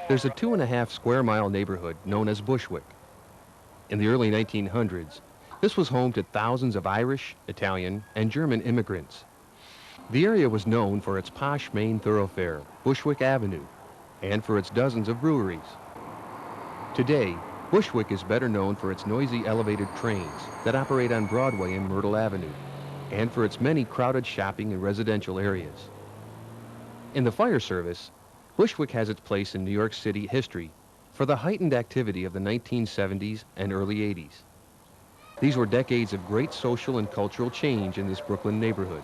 There's a 2.5 square mile neighborhood known as Bushwick. In the early 1900s, this was home to thousands of Irish, Italian, and German immigrants. The area was known for its posh main thoroughfare, Bushwick Avenue, and for its dozens of breweries. Today, Bushwick is better known for its noisy elevated trains that operate on Broadway and Myrtle Avenue, and for its many crowded shopping and residential areas. In the fire service, Bushwick has its place in New York City history for the heightened activity of the 1970s and early 80s. These were decades of great social and cultural change in this Brooklyn neighborhood.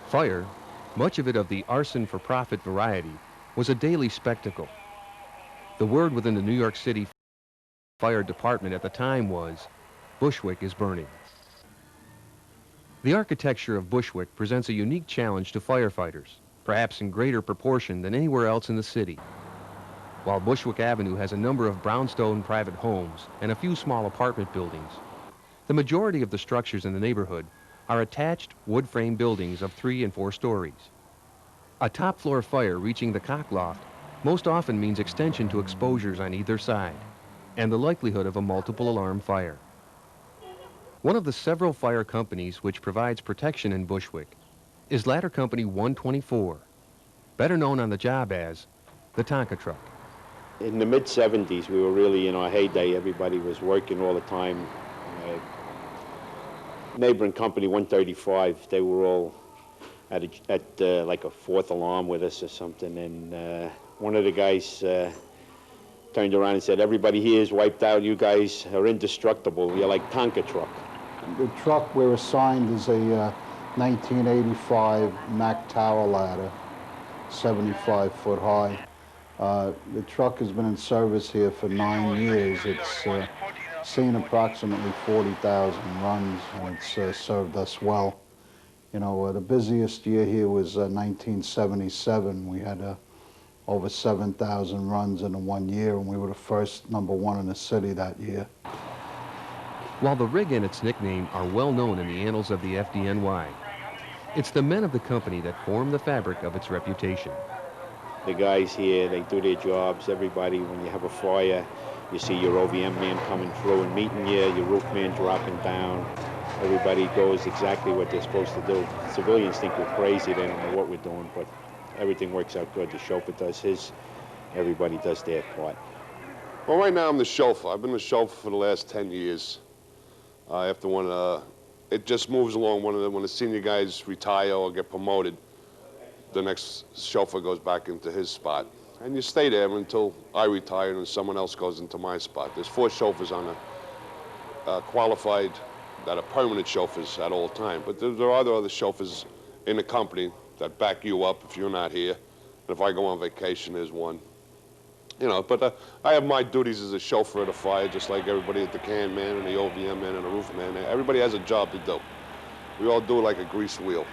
Fire, much of it of the arson-for-profit variety, was a daily spectacle. The word within the New York City Fire Department at the time was, "Bushwick is burning." The architecture of Bushwick presents a unique challenge to firefighters, perhaps in greater proportion than anywhere else in the city. While Bushwick Avenue has a number of brownstone private homes and a few small apartment buildings, the majority of the structures in the neighborhood are attached wood frame buildings of 3 and 4 stories. A top floor fire reaching the cockloft most often means extension to exposures on either side and the likelihood of a multiple alarm fire. One of the several fire companies which provides protection in Bushwick is Ladder Company 124, better known on the job as the Tonka truck. In the mid-70s, we were really in our heyday. Everybody was working all the time. Neighboring company 135, they were all at like a 4th alarm with us or something, and one of the guys turned around and said, "Everybody here is wiped out. You guys are indestructible. You're like Tonka truck." The truck we're assigned is a 1985 Mack Tower ladder, 75 foot high. The truck has been in service here for 9 years. It's seen approximately 40,000 runs, and it's served us well. You know, the busiest year here was 1977. We had over 7,000 runs in 1 year, and we were the first #1 in the city that year. While the rig and its nickname are well known in the annals of the FDNY, it's the men of the company that form the fabric of its reputation. The guys here, they do their jobs. Everybody, when you have a fire, you see your OVM man coming through and meeting you, your roof man dropping down. Everybody does exactly what they're supposed to do. Civilians think we're crazy, they don't know what we're doing, but everything works out good. The chauffeur does his, everybody does their part. Well, right now I'm the chauffeur. I've been the chauffeur for the last 10 years. After it just moves along. When the senior guys retire or get promoted, the next chauffeur goes back into his spot. And you stay there until I retire and someone else goes into my spot. There's 4 chauffeurs on qualified that are permanent chauffeurs at all time. But there are other chauffeurs in the company that back you up if you're not here. And if I go on vacation, there's one. You know, but I have my duties as a chauffeur at a fire, just like everybody at the can man and the OVM man and the roof man. Everybody has a job to do. We all do it like a grease wheel.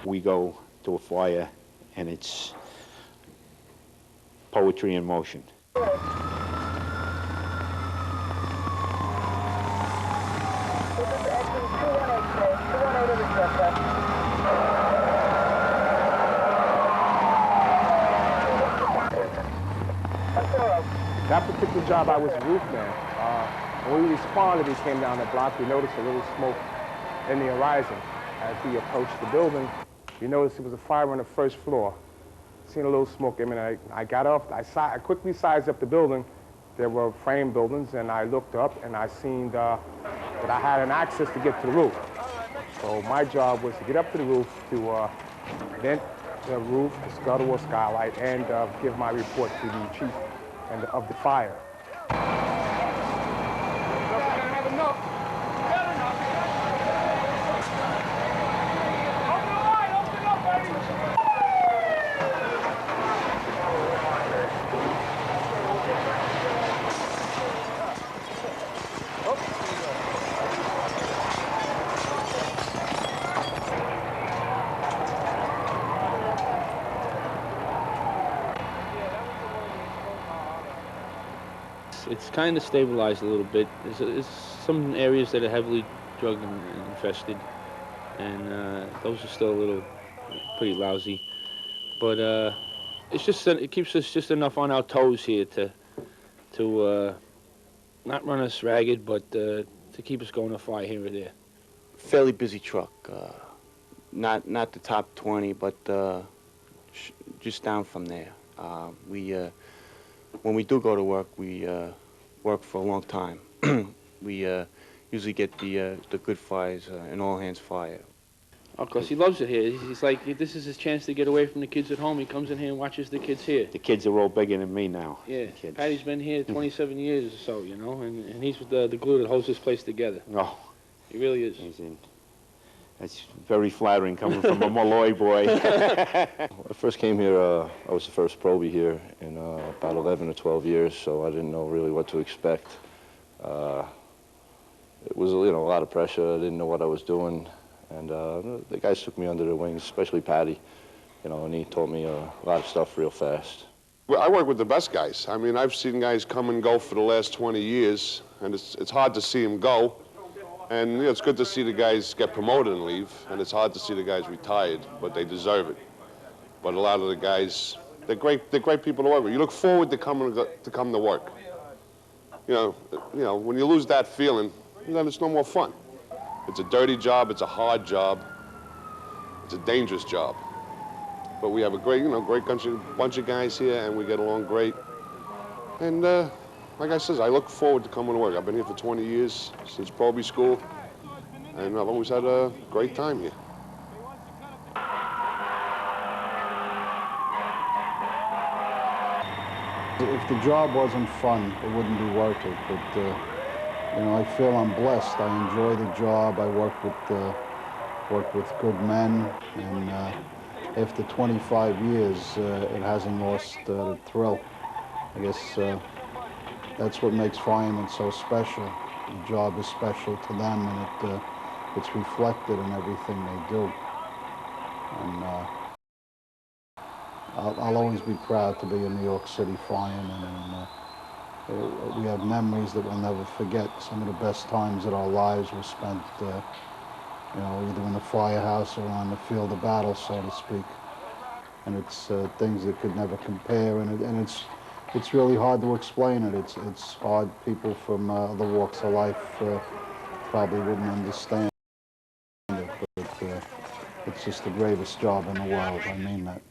We go to a fire, and it's poetry in motion. That particular job, I was a roof man. When we responded, we came down the block, we noticed a little smoke in the horizon. As we approached the building, we noticed it was a fire on the 1st floor. Seen a little smoke imminent. I got up, I quickly sized up the building. There were frame buildings, and I looked up and I seen that I had an access to get to the roof. So my job was to get up to the roof to vent the roof, the scuttle or skylight, and give my report to the chief of the fire. It's kind of stabilized a little bit. There's some areas that are heavily drug infested, and those are still a little pretty lousy. But it's just it keeps us just enough on our toes here to not run us ragged, but to keep us going a fire here or there. Fairly busy truck. Not the top 20, but just down from there. When we do go to work, we work for a long time. We usually get the good fires, an all-hands fire. Of course, he loves it here. He's like, this is his chance to get away from the kids at home. He comes in here and watches the kids here. The kids are all bigger than me now. Yeah, Patty's been here 27 years or so, you know, and he's the glue that holds this place together. Oh, he really is. That's very flattering coming from a Malloy boy. When I first came here, I was the first probie here in about 11 or 12 years, so I didn't know really what to expect. It was, you know, a lot of pressure. I didn't know what I was doing, and the guys took me under their wings, especially Patty, you know, and he taught me a lot of stuff real fast. Well, I work with the best guys. I mean, I've seen guys come and go for the last 20 years, and it's hard to see them go. And you know, it's good to see the guys get promoted and leave, and it's hard to see the guys retired, but they deserve it. But a lot of the guys, they're great people to work with. You look forward to come to work. You know, when you lose that feeling, then it's no more fun. It's a dirty job, it's a hard job, it's a dangerous job. But we have a great, great bunch of guys here, and we get along great. And like I said, I look forward to coming to work. I've been here for 20 years, since probie school, and I've always had a great time here. If the job wasn't fun, it wouldn't be worth it. But you know, I feel I'm blessed. I enjoy the job. I work with good men, and after 25 years, it hasn't lost the thrill. I guess that's what makes firemen so special. The job is special to them, and it's reflected in everything they do. And I'll always be proud to be a New York City fireman, and we have memories that we'll never forget. Some of the best times of our lives were spent, you know, either in the firehouse or on the field of battle, so to speak. And it's things that could never compare, and it's really hard to explain it. It's hard. People from other walks of life probably wouldn't understand it, but it's just the greatest job in the world. I mean that.